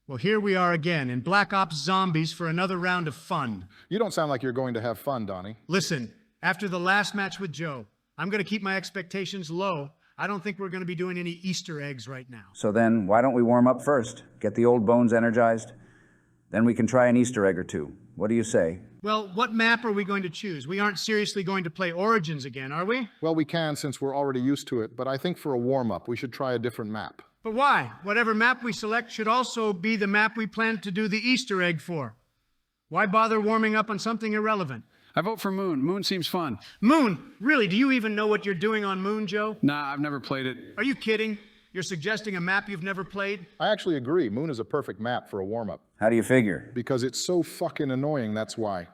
Well, here we are again in Black Ops Zombies for another round of fun. You don't sound like you're going to have fun, Donnie. Listen, after the last match with Joe, I'm going to keep my expectations low. I don't think we're going to be doing any Easter eggs right now. So then, why don't we warm up first? Get the old bones energized? Then we can try an Easter egg or two. What do you say? Well, what map are we going to choose? We aren't seriously going to play Origins again, are we? Well, we can since we're already used to it, but I think for a warm-up, we should try a different map. But why? Whatever map we select should also be the map we plan to do the Easter egg for. Why bother warming up on something irrelevant? I vote for Moon. Moon seems fun. Moon? Really? Do you even know what you're doing on Moon, Joe? Nah, I've never played it. Are you kidding? You're suggesting a map you've never played? I actually agree. Moon is a perfect map for a warm-up. How do you figure? Because it's so fucking annoying, that's why.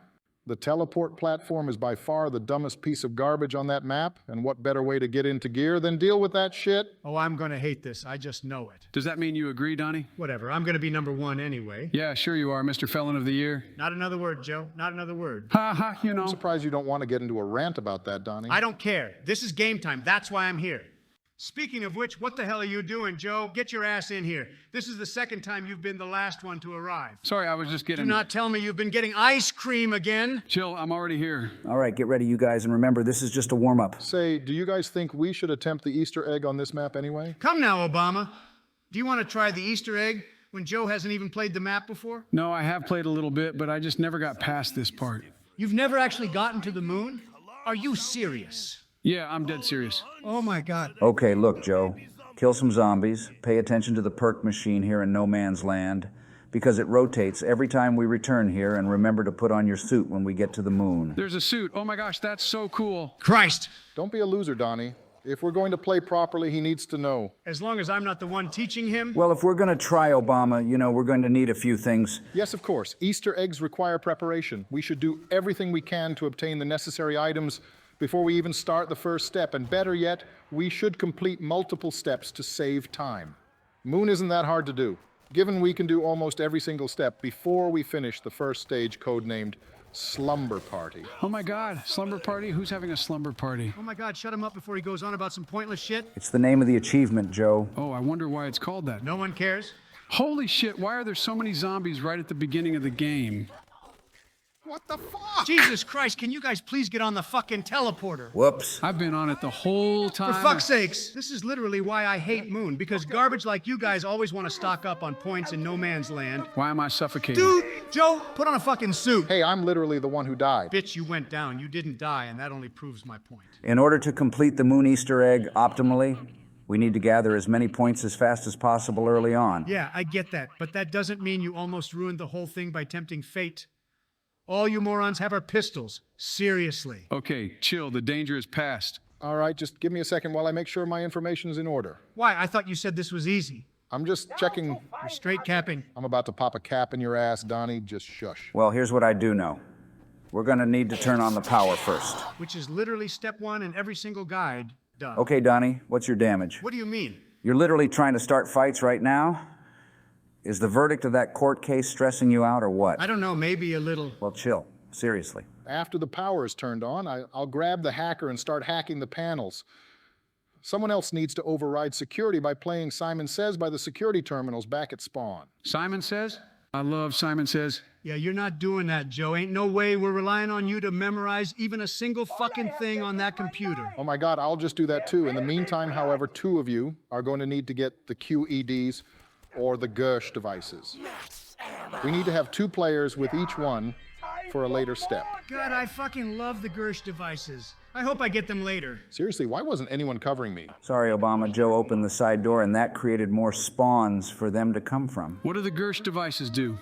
The teleport platform is by far the dumbest piece of garbage on that map, and what better way to get into gear than deal with that shit? Oh, I'm going to hate this. I just know it. Does that mean you agree, Donnie? Whatever. I'm going to be number one anyway. Yeah, sure you are, Mr. Felon of the Year. Not another word, Joe. Not another word. Ha ha, you know. I'm surprised you don't want to get into a rant about that, Donnie. I don't care. This is game time. That's why I'm here. Speaking of which, what the hell are you doing, Joe? Get your ass in here. This is the second time you've been the last one to arrive. Sorry, I was just getting... Do not tell me you've been getting ice cream again. Chill, I'm already here. All right, get ready, you guys, and remember, this is just a warm-up. Say, do you guys think we should attempt the Easter egg on this map anyway? Come now, Obama. Do you want to try the Easter egg when Joe hasn't even played the map before? No, I have played a little bit, but I just never got past this part. You've never actually gotten to the moon? Are you serious? Yeah, I'm dead serious. Oh my God. Okay, look, Joe. Kill some zombies, pay attention to the perk machine here in No Man's Land, because it rotates every time we return here, and remember to put on your suit when we get to the moon. There's a suit. Oh my gosh, that's so cool. Christ. Don't be a loser, Donnie. If we're going to play properly, he needs to know. As long as I'm not the one teaching him. Well, if we're going to try, Obama, you know, we're going to need a few things. Yes, of course. Easter eggs require preparation. We should do everything we can to obtain the necessary items before we even start the first step. And better yet, we should complete multiple steps to save time. Moon isn't that hard to do, given we can do almost every single step before we finish the first stage, codenamed Slumber Party. Oh my God, slumber party? Who's having a slumber party? Oh my God, shut him up before he goes on about some pointless shit. It's the name of the achievement, Joe. Oh, I wonder why it's called that. No one cares. Holy shit, why are there so many zombies right at the beginning of the game? What the fuck? Jesus Christ, can you guys please get on the fucking teleporter? Whoops. I've been on it the whole time. For fuck's sakes, this is literally why I hate Moon, because garbage like you guys always want to stock up on points in No Man's Land. Why am I suffocating? Dude, Joe, put on a fucking suit. Hey, I'm literally the one who died. Bitch, you went down. You didn't die, and that only proves my point. In order to complete the moon Easter egg optimally, we need to gather as many points as fast as possible early on. Yeah, I get that, but that doesn't mean you almost ruined the whole thing by tempting fate. All you morons have are pistols. Seriously. Okay, chill, the danger is past. All right, just give me a second while I make sure my information is in order. Why? I thought you said this was easy. I'm just checking. You're straight capping. I'm about to pop a cap in your ass, Donnie. Just shush. Well, here's what I do know. We're going to need to turn on the power first. Which is literally step one in every single guide done. Okay, Donnie, what's your damage? What do you mean? You're literally trying to start fights right now? Is the verdict of that court case stressing you out or what? I don't know, maybe a little. Well, chill. Seriously. After the power is turned on, I'll grab the hacker and start hacking the panels. Someone else needs to override security by playing Simon Says by the security terminals back at spawn. Simon Says? I love Simon Says. Yeah, you're not doing that, Joe. Ain't no way we're relying on you to memorize even a single fucking thing on that computer. Oh my God, I'll just do that too. In the meantime, however, two of you are going to need to get the QEDs or the Gersh devices. We need to have two players with each one for a later step. God, I fucking love the Gersh devices. I hope I get them later. Seriously, why wasn't anyone covering me? Sorry, Obama. Joe opened the side door, and that created more spawns for them to come from. What do the Gersh devices do?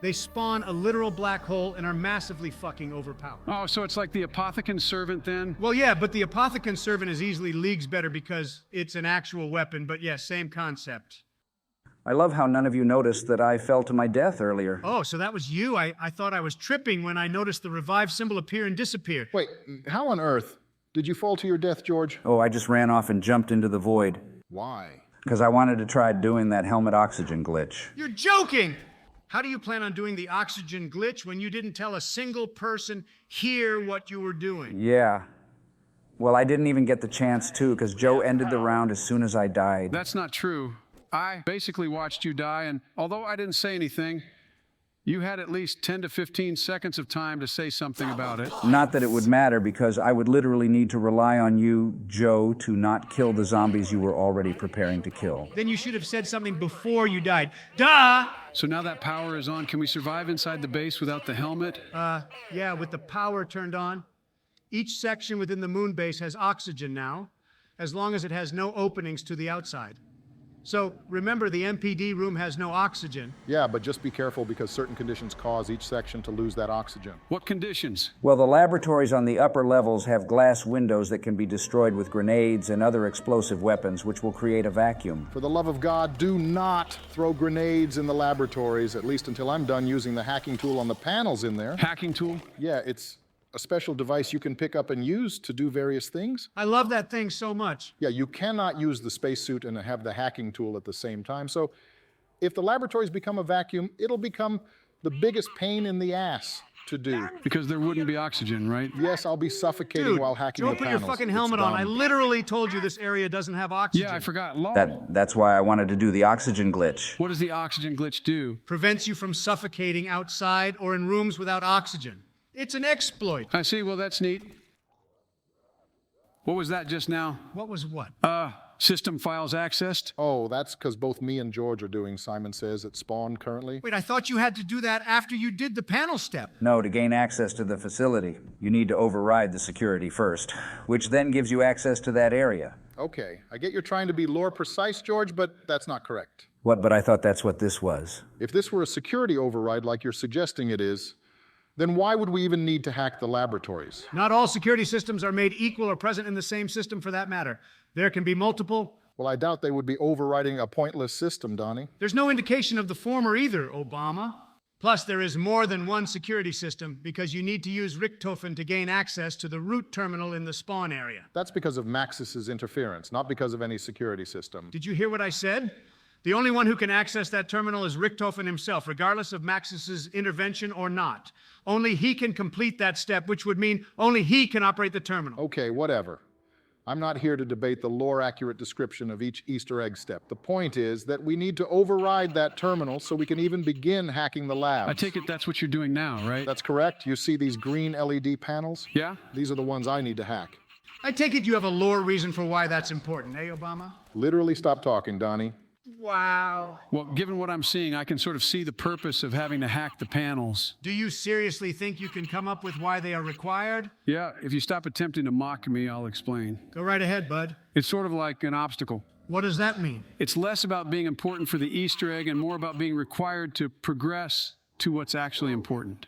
They spawn a literal black hole and are massively fucking overpowered. Oh, so it's like the Apothecon Servant then? Well, yeah, but the Apothecon Servant is easily leagues better because it's an actual weapon, but yeah, same concept. I love how none of you noticed that I fell to my death earlier. Oh, so that was you? I thought I was tripping when I noticed the revive symbol appear and disappear. Wait, how on earth did you fall to your death, George? Oh, I just ran off and jumped into the void. Why? Because I wanted to try doing that helmet oxygen glitch. You're joking! How do you plan on doing the oxygen glitch when you didn't tell a single person here what you were doing? Yeah. Well, I didn't even get the chance to, because Joe ended the round as soon as I died. That's not true. I basically watched you die, and although I didn't say anything, you had at least 10 to 15 seconds of time to say something about it. Not that it would matter, because I would literally need to rely on you, Joe, to not kill the zombies you were already preparing to kill. Then you should have said something before you died. Duh! So now that power is on, can we survive inside the base without the helmet? Yeah, with the power turned on. Each section within the moon base has oxygen now, as long as it has no openings to the outside. So remember, the MPD room has no oxygen. Yeah, but just be careful because certain conditions cause each section to lose that oxygen. What conditions? Well, the laboratories on the upper levels have glass windows that can be destroyed with grenades and other explosive weapons, which will create a vacuum. For the love of God, do not throw grenades in the laboratories, at least until I'm done using the hacking tool on the panels in there. Hacking tool? Yeah, it's a special device you can pick up and use to do various things. I love that thing so much. Yeah, you cannot use the spacesuit and have the hacking tool at the same time. So if the laboratories become a vacuum, it'll become the biggest pain in the ass to do. Because there wouldn't be oxygen, right? Yes, I'll be suffocating Dude, while hacking Joe, the put panels. your fucking It's helmet on. dumb. I literally told you this area doesn't have oxygen. Yeah, I forgot. Law. That's why I wanted to do the oxygen glitch. What does the oxygen glitch do? Prevents you from suffocating outside or in rooms without oxygen. It's an exploit. I see. Well, that's neat. What was that just now? What was what? System files accessed? Oh, that's because both me and George are doing Simon Says at Spawn currently. Wait, I thought you had to do that after you did the panel step. No, to gain access to the facility, you need to override the security first, which then gives you access to that area. Okay, I get you're trying to be lore precise, George, but that's not correct. What? But I thought that's what this was. If this were a security override like you're suggesting it is, then why would we even need to hack the laboratories? Not all security systems are made equal or present in the same system for that matter. There can be multiple. Well, I doubt they would be overriding a pointless system, Donnie. There's no indication of the former either, Obama. Plus, there is more than one security system because you need to use Richthofen to gain access to the root terminal in the spawn area. That's because of Maxis's interference, not because of any security system. Did you hear what I said? The only one who can access that terminal is Richthofen himself, regardless of Maxis's intervention or not. Only he can complete that step, which would mean only he can operate the terminal. Okay, whatever. I'm not here to debate the lore-accurate description of each Easter egg step. The point is that we need to override that terminal so we can even begin hacking the lab. I take it that's what you're doing now, right? That's correct. You see these green LED panels? Yeah? These are the ones I need to hack. I take it you have a lore reason for why that's important, eh, Obama? Literally stop talking, Donnie. Wow. Well, given what I'm seeing, I can sort of see the purpose of having to hack the panels. Do you seriously think you can come up with why they are required? Yeah, if you stop attempting to mock me, I'll explain. Go right ahead, bud. It's sort of like an obstacle. What does that mean? It's less about being important for the Easter egg and more about being required to progress to what's actually important.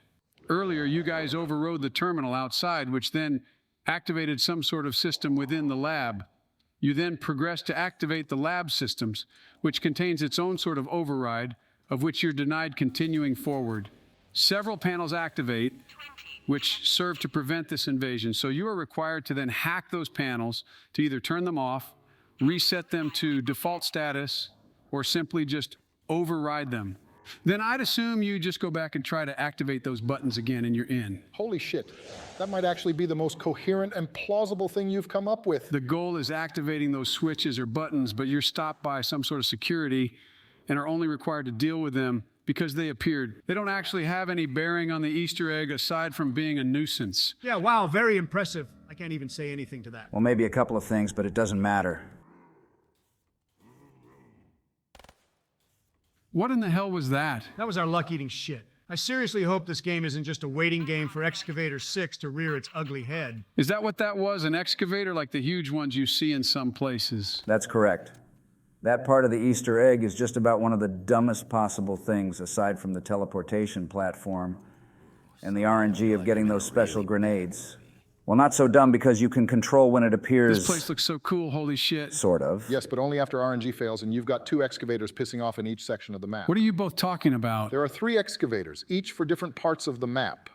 Earlier, you guys overrode the terminal outside, which then activated some sort of system within the lab. You then progress to activate the lab systems, which contains its own sort of override, of which you're denied continuing forward. Several panels activate, which serve to prevent this invasion. So you are required to then hack those panels to either turn them off, reset them to default status, or simply just override them. Then I'd assume you just go back and try to activate those buttons again and you're in. Holy shit. That might actually be the most coherent and plausible thing you've come up with. The goal is activating those switches or buttons, but you're stopped by some sort of security and are only required to deal with them because they appeared. They don't actually have any bearing on the Easter egg aside from being a nuisance. Yeah, wow, very impressive. I can't even say anything to that. Well, maybe a couple of things, but it doesn't matter. What in the hell was that? That was our luck eating shit. I seriously hope this game isn't just a waiting game for Excavator 6 to rear its ugly head. Is that what that was, an excavator like the huge ones you see in some places? That's correct. That part of the Easter egg is just about one of the dumbest possible things aside from the teleportation platform and the RNG of getting those special grenades. Well, not so dumb because you can control when it appears. This place looks so cool, holy shit. Sort of. Yes, but only after RNG fails, and you've got 2 excavators pissing off in each section of the map. What are you both talking about? There are 3 excavators, each for different parts of the map.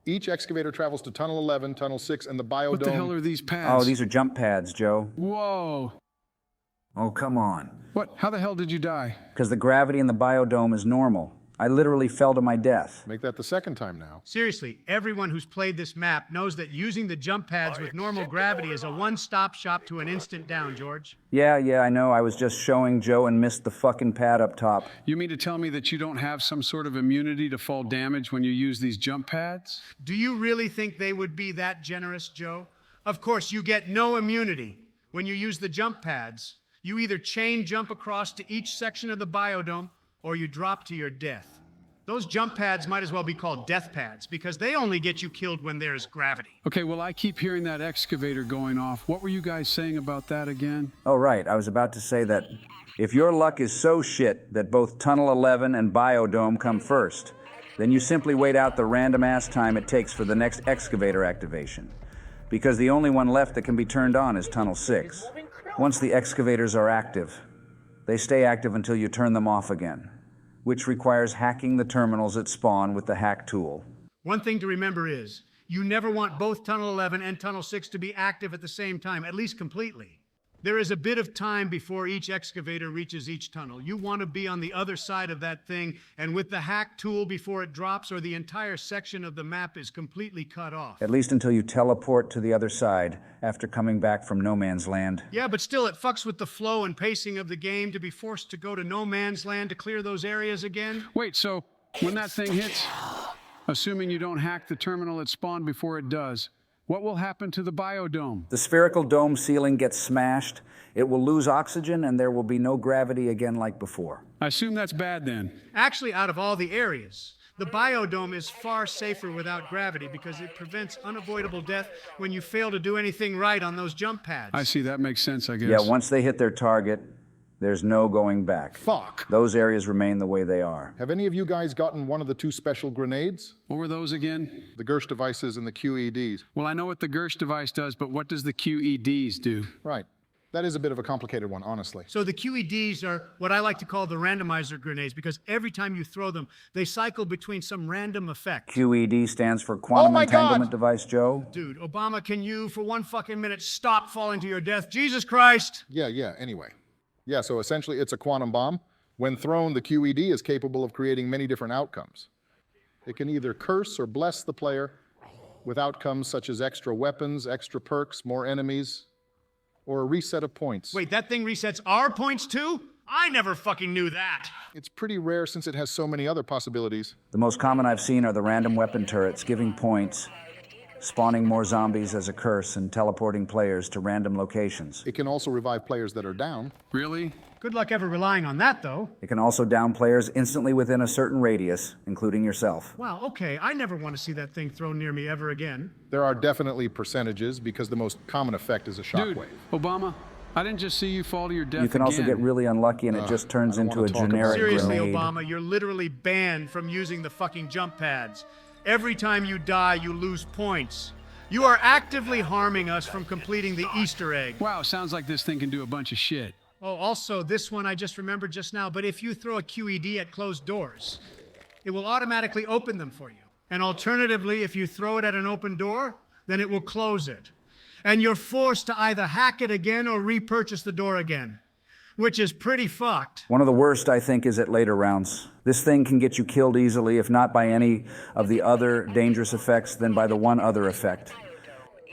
Each excavator travels to Tunnel 11, Tunnel 6, and the biodome. What the hell are these pads? Oh, these are jump pads, Joe. Whoa. Oh, come on. What? How the hell did you die? Because the gravity in the biodome is normal. I literally fell to my death. Make that the second time now. Seriously, everyone who's played this map knows that using the jump pads with normal gravity is a one-stop shop to an instant down, George. Yeah, I know. I was just showing Joe and missed the fucking pad up top. You mean to tell me that you don't have some sort of immunity to fall damage when you use these jump pads? Do you really think they would be that generous, Joe? Of course, you get no immunity when you use the jump pads. You either chain jump across to each section of the biodome, or you drop to your death. Those jump pads might as well be called death pads because they only get you killed when there's gravity. Okay, well, I keep hearing that excavator going off. What were you guys saying about that again? Oh, right. I was about to say that if your luck is so shit that both Tunnel 11 and Biodome come first, then you simply wait out the random-ass time it takes for the next excavator activation. Because the only one left that can be turned on is Tunnel 6. Once the excavators are active, they stay active until you turn them off again, which requires hacking the terminals at spawn with the hack tool. One thing to remember is, you never want both Tunnel 11 and Tunnel 6 to be active at the same time, at least completely. There is a bit of time before each excavator reaches each tunnel. You want to be on the other side of that thing, and with the hack tool before it drops, or the entire section of the map is completely cut off. At least until you teleport to the other side after coming back from no man's land. Yeah, but still it fucks with the flow and pacing of the game to be forced to go to no man's land to clear those areas again. Wait, so when that thing hits, assuming you don't hack the terminal at spawn before it does, what will happen to the biodome? The spherical dome ceiling gets smashed, it will lose oxygen, and there will be no gravity again like before. I assume that's bad then. Actually, out of all the areas, the biodome is far safer without gravity because it prevents unavoidable death when you fail to do anything right on those jump pads. I see, that makes sense, I guess. Yeah, once they hit their target, there's no going back. Fuck. Those areas remain the way they are. Have any of you guys gotten one of the two special grenades? What were those again? The Gersh devices and the QEDs. Well, I know what the Gersh device does, but what does the QEDs do? Right. That is a bit of a complicated one, honestly. So the QEDs are what I like to call the randomizer grenades because every time you throw them, they cycle between some random effect. QED stands for Quantum Entanglement Device, Joe. Dude, Obama, can you, for one fucking minute, stop falling to your death? Jesus Christ! Yeah, anyway. Yeah, so essentially it's a quantum bomb. When thrown, the QED is capable of creating many different outcomes. It can either curse or bless the player with outcomes such as extra weapons, extra perks, more enemies, or a reset of points. Wait, that thing resets our points too? I never fucking knew that. It's pretty rare since it has so many other possibilities. The most common I've seen are the random weapon turrets giving points, spawning more zombies as a curse, and teleporting players to random locations. It can also revive players that are down. Really? Good luck ever relying on that, though. It can also down players instantly within a certain radius, including yourself. Wow, okay, I never want to see that thing thrown near me ever again. There are definitely percentages because the most common effect is a Dude, shockwave. Obama, I didn't just see you fall to your death You can also again. get really unlucky and it just turns I don't into a wanna talk about generic Seriously, grenade. Obama, you're literally banned from using the fucking jump pads. Every time you die, you lose points. You are actively harming us from completing the Easter egg. Wow, sounds like this thing can do a bunch of shit. Oh, also, this one I just remembered just now, but if you throw a QED at closed doors, it will automatically open them for you. And alternatively, if you throw it at an open door, then it will close it. And you're forced to either hack it again or repurchase the door again, which is pretty fucked. One of the worst, I think, is at later rounds. This thing can get you killed easily, if not by any of the other dangerous effects, then by the one other effect.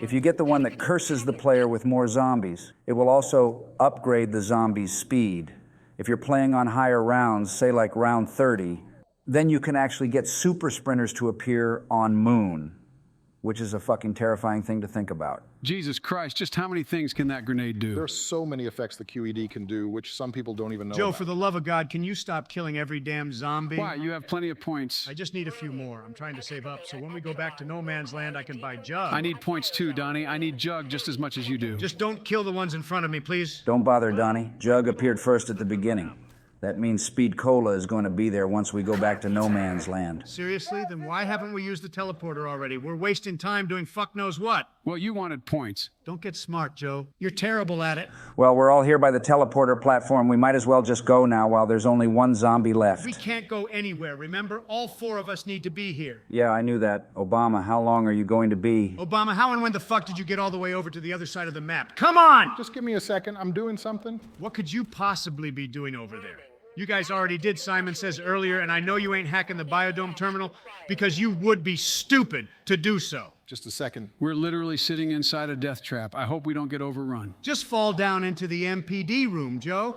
If you get the one that curses the player with more zombies, it will also upgrade the zombie's speed. If you're playing on higher rounds, say like round 30, then you can actually get super sprinters to appear on Moon, which is a fucking terrifying thing to think about. Jesus Christ, just how many things can that grenade do? There are so many effects the QED can do, which some people don't even know Joe, about. for the love of God, can you stop killing every damn zombie? Why? You have plenty of points. I just need a few more. I'm trying to save up, so when we go back to no man's land, I can buy Jug. I need points too, Donnie. I need Jug just as much as you do. Just don't kill the ones in front of me, please. Don't bother, Donnie. Jug appeared first at the beginning. That means Speed Cola is going to be there once we go back to no man's land. Seriously? Then why haven't we used the teleporter already? We're wasting time doing fuck knows what. Well, you wanted points. Don't get smart, Joe. You're terrible at it. Well, we're all here by the teleporter platform. We might as well just go now while there's only one zombie left. We can't go anywhere, remember? All four of us need to be here. Yeah, I knew that. Obama, how long are you going to be? Obama, how and when the fuck did you get all the way over to the other side of the map? Come on! Just give me a second. I'm doing something. What could you possibly be doing over there? You guys already did Simon Says earlier, and I know you ain't hacking the biodome terminal because you would be stupid to do so. Just a second. We're literally sitting inside a death trap. I hope we don't get overrun. Just fall down into the MPD room, Joe.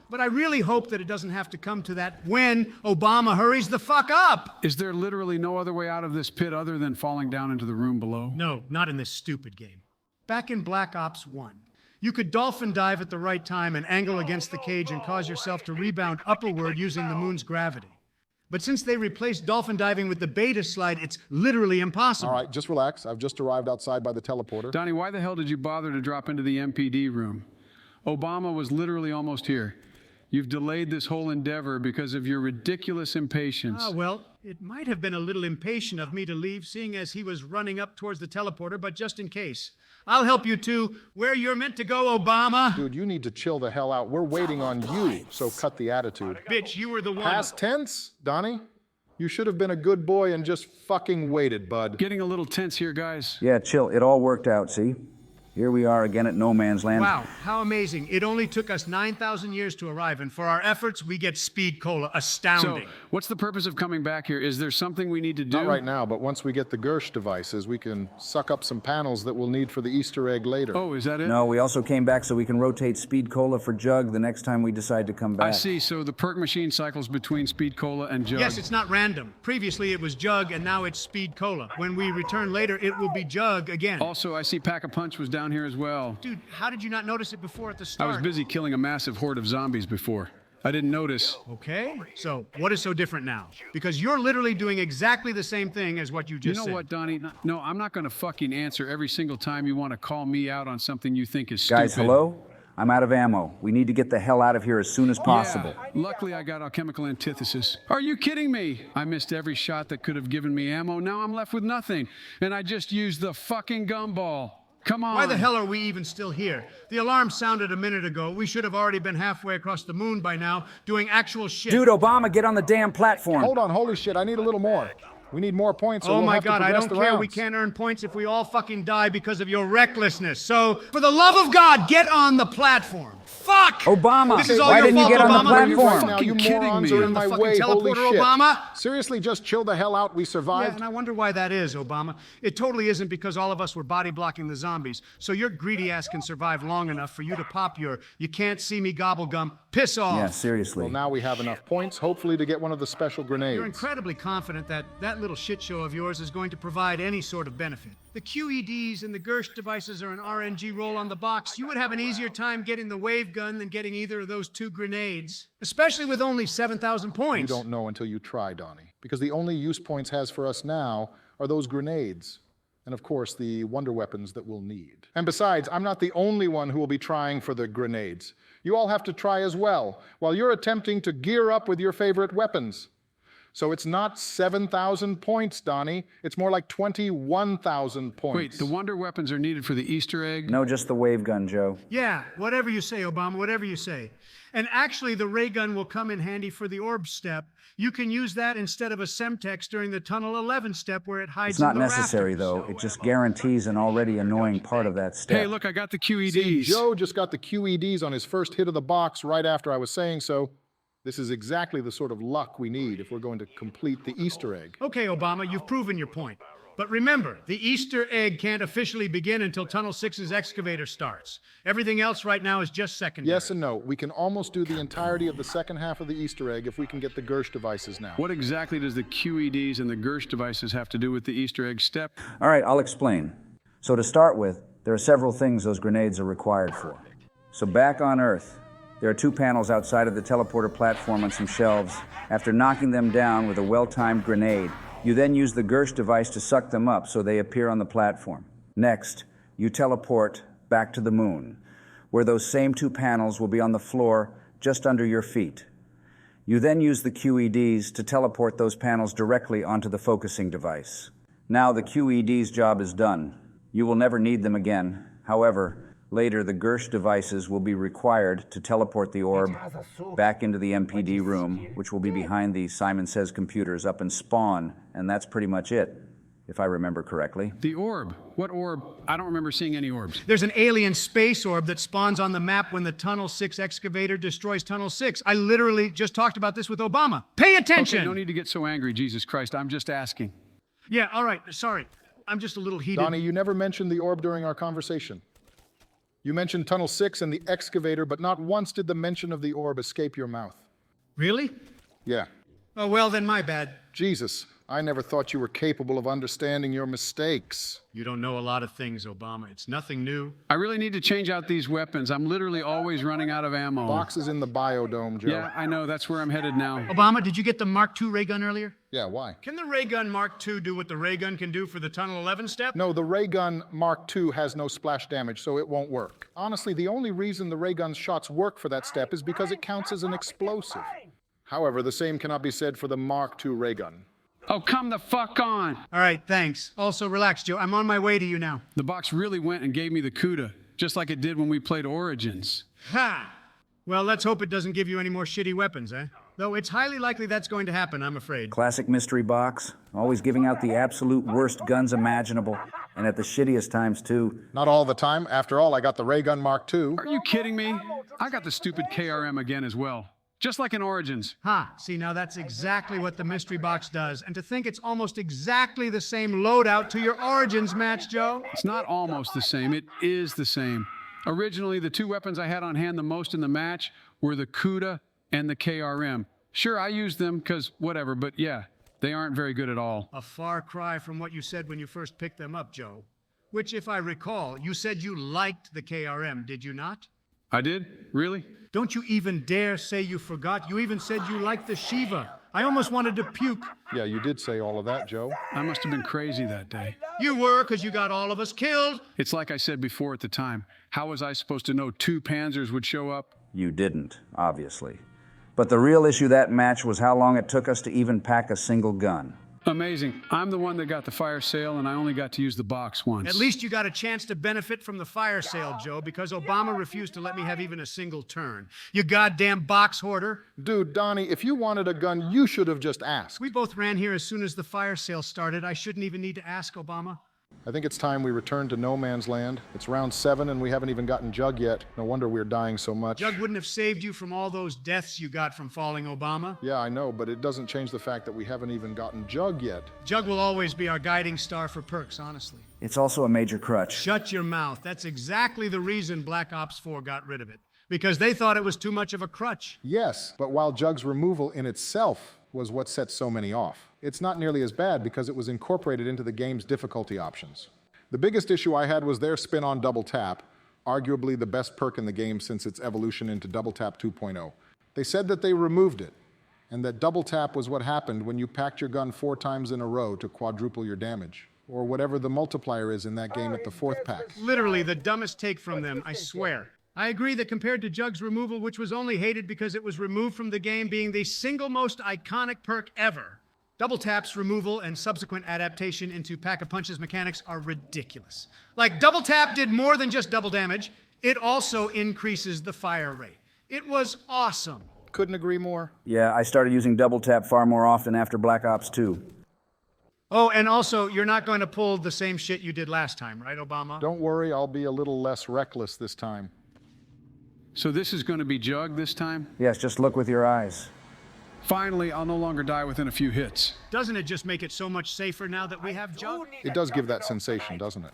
But I really hope that it doesn't have to come to that when Obama hurries the fuck up. Is there literally no other way out of this pit other than falling down into the room below? No, not in this stupid game. Back in Black Ops 1, you could dolphin dive at the right time and angle against the cage and cause yourself to rebound upward using the moon's gravity. But since they replaced dolphin diving with the beta slide, it's literally impossible. All right, just relax. I've just arrived outside by the teleporter. Donnie, why the hell did you bother to drop into the MPD room? Obama was literally almost here. You've delayed this whole endeavor because of your ridiculous impatience. Well, it might have been a little impatient of me to leave, seeing as he was running up towards the teleporter, but just in case. I'll help you to where you're meant to go, Obama. Dude, you need to chill the hell out. We're waiting on you, so cut the attitude. Bitch, you were the one. Past tense, Donnie? You should have been a good boy and just fucking waited, bud. Getting a little tense here, guys. Yeah, chill. It all worked out, see? Here we are again at no man's land. Wow, how amazing. It only took us 9,000 years to arrive, and for our efforts, we get speed cola. Astounding. So, what's the purpose of coming back here? Is there something we need to do? Not right now, but once we get the Gersh devices, we can suck up some panels that we'll need for the Easter egg later. Oh, is that it? No, we also came back so we can rotate Speed Cola for Jug the next time we decide to come back. I see, so the perk machine cycles between Speed Cola and Jug. Yes, it's not random. Previously, it was Jug, and now it's Speed Cola. When we return later, it will be Jug again. Also, I see Pack-a-Punch was down here as well. Dude, how did you not notice it before at the I start? was busy killing a massive horde of zombies before. I didn't notice. Okay, so what is so different now? Because you're literally doing exactly the same thing as what you just said. You know what, Donnie? No, I'm not going to fucking answer every single time you want to call me out on something you think is stupid. Guys, hello? I'm out of ammo. We need to get the hell out of here as soon as possible. Yeah, luckily I got alchemical antithesis. Are you kidding me? I missed every shot that could have given me ammo. Now I'm left with nothing. And I just used the fucking gumball. Come on. Why the hell are we even still here? The alarm sounded a minute ago. We should have already been halfway across the moon by now, doing actual shit. Dude, Obama, get on the damn platform. Hold on, holy shit, I need a little more. We need more points, so Oh we'll my have to God, I progress don't the care. rounds. We can't earn points if we all fucking die because of your recklessness. So, for the love of God, get on the platform. Fuck! Obama, This is all why your didn't you fault, get on the Obama. Right platform? now, you Fucking kidding morons me. are in my The fucking way, holy teleporter, shit. Obama? Seriously, just chill the hell out. We Yeah, survived. and I wonder why that is, Obama. It totally isn't because all of us were body blocking the zombies. So your greedy ass can survive long enough for you to pop your "you can't see me" gobble gum. Piss off. Yeah, seriously. Well, now we have enough points, hopefully, to get one of the special grenades. You're incredibly confident that that little shit show of yours is going to provide any sort of benefit. The QEDs and the Gersh devices are an RNG roll on the box. You would have an easier time getting the wave gun than getting either of those two grenades, especially with only 7,000 You points. don't know until you try, Donnie. Because the only use points has for us now are those grenades. And of course, the wonder weapons that we'll need. And besides, I'm not the only one who will be trying for the grenades. You all have to try as well, while you're attempting to gear up with your favorite weapons. So it's not 7,000 points, Donnie. It's more like 21,000 points. Wait, the wonder weapons are needed for the Easter egg? No, just the wave gun, Joe. Yeah, whatever you say, Obama, whatever you say. And actually, the ray gun will come in handy for the orb step. You can use that instead of a Semtex during the Tunnel 11 step where it hides It's not in the necessary, rafters. though. It just guarantees an already annoying part of that step. Hey, look, I got the QEDs. See, Joe just got the QEDs on his first hit of the box right after I was saying so. This is exactly the sort of luck we need if we're going to complete the Easter egg. Okay, Obama, you've proven your point. But remember, the Easter egg can't officially begin until Tunnel 6's excavator starts. Everything else right now is just secondary. Yes and no. We can almost do the entirety of the second half of the Easter egg if we can get the Gersh devices now. What exactly does the QEDs and the Gersh devices have to do with the Easter egg step? All right, I'll explain. So to start with, there are several things those grenades are required for. So back on Earth, there are two panels outside of the teleporter platform on some shelves. After knocking them down with a well-timed grenade, you then use the Gersh device to suck them up so they appear on the platform. Next, you teleport back to the moon, where those same two panels will be on the floor just under your feet. You then use the QEDs to teleport those panels directly onto the focusing device. Now the QED's job is done. You will never need them again. However, later, the Gersh devices will be required to teleport the orb back into the MPD room, which will be behind the Simon Says computers up in Spawn, and that's pretty much it. if I remember correctly. The orb. What orb? I don't remember seeing any orbs. There's an alien space orb that spawns on the map when the Tunnel 6 excavator destroys Tunnel 6. I literally just talked about this with Obama. Pay attention! Okay, no need to get so angry, Jesus Christ. I'm just asking. Yeah, all right, sorry. I'm just a little heated. Donnie, you never mentioned the orb during our conversation. You mentioned Tunnel 6 and the excavator, but not once did the mention of the orb escape your mouth. Really? Yeah. Oh, well, then my bad. Jesus, I never thought you were capable of understanding your mistakes. You don't know a lot of things, Obama. It's nothing new. I really need to change out these weapons. I'm literally always running out of ammo. Box is in the biodome, Joe. Yeah, I know. That's where I'm headed now. Obama, did you get the Mark II ray gun earlier? Yeah, why? Can the ray gun Mark II do what the ray gun can do for the Tunnel 11 step? No, the ray gun Mark II has no splash damage, so it won't work. Honestly, the only reason the ray gun's shots work for that step is because it counts as an explosive. However, the same cannot be said for the Mark II ray gun. Oh, come the fuck on. All right, thanks. Also, relax, Joe. I'm on my way to you now. The box really went and gave me the CUDA, just like it did when we played Origins. Ha! Well, let's hope it doesn't give you any more shitty weapons, eh? Though it's highly likely that's going to happen, I'm afraid. Classic mystery box, always giving out the absolute worst guns imaginable, and at the shittiest times, too. Not all the time. After all, I got the ray gun Mark II. Are you kidding me? I got the stupid KRM again as well. Just like in Origins. Ha! See, now that's exactly what the mystery box does. And to think it's almost exactly the same loadout to your Origins match, Joe. It's not almost the same, it is the same. Originally, the two weapons I had on hand the most in the match were the CUDA and the KRM. Sure, I used them because whatever, but yeah, they aren't very good at all. A far cry from what you said when you first picked them up, Joe. Which, if I recall, you said you liked the KRM, did you not? I did? Really? Don't you even dare say you forgot. You even said you liked the Shiva. I almost wanted to puke. Yeah, you did say all of that, Joe. I must have been crazy that day. You were, because you got all of us killed. It's like I said before at the time. How was I supposed to know 2 Panzers would show up? You didn't, obviously. But the real issue that match was how long it took us to even pack a single gun. Amazing. I'm the one that got the fire sale, and I only got to use the box once. At least you got a chance to benefit from the fire sale, Joe, because Obama refused to let me have even a single turn. You goddamn box hoarder. Dude, Donnie, if you wanted a gun, you should have just asked. We both ran here as soon as the fire sale started. I shouldn't even need to ask, Obama. I think it's time we return to no man's land. It's round 7 and we haven't even gotten Jug yet. No wonder we're dying so much. Jug wouldn't have saved you from all those deaths you got from falling, Obama. Yeah, I know, but it doesn't change the fact that we haven't even gotten Jug yet. Jug will always be our guiding star for perks, honestly. It's also a major crutch. Shut your mouth. That's exactly the reason Black Ops 4 got rid of it. Because they thought it was too much of a crutch. Yes, but while Jug's removal in itself was what set so many off, it's not nearly as bad because it was incorporated into the game's difficulty options. The biggest issue I had was their spin on double tap, arguably the best perk in the game since its evolution into double tap 2.0. They said that they removed it, and that double tap was what happened when you packed your gun 4 times in a row to quadruple your damage, or whatever the multiplier is in that game at the 4th pack. Literally the dumbest take from them, I swear. I agree that compared to Jug's removal, which was only hated because it was removed from the game being the single most iconic perk ever, Double Tap's removal and subsequent adaptation into Pack-a-Punch's mechanics are ridiculous. Like, Double Tap did more than just double damage, it also increases the fire rate. It was awesome. Couldn't agree more. Yeah, I started using double tap far more often after Black Ops 2. Oh, and also, you're not going to pull the same shit you did last time, right, Obama? Don't worry, I'll be a little less reckless this time. So this is going to be Jug this time? Yes, just look with your eyes. Finally, I'll no longer die within a few hits. Doesn't it just make it so much safer now that we have Jug? It does give that sensation, doesn't it?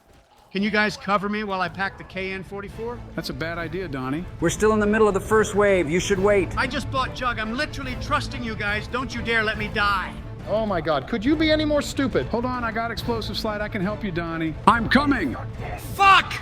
Can you guys cover me while I pack the KN-44? That's a bad idea, Donnie. We're still in the middle of the first wave. You should wait. I just bought Jug. I'm literally trusting you guys. Don't you dare let me die. Oh my God, could you be any more stupid? Hold on, I got explosive slide. I can help you, Donnie. I'm coming! Fuck!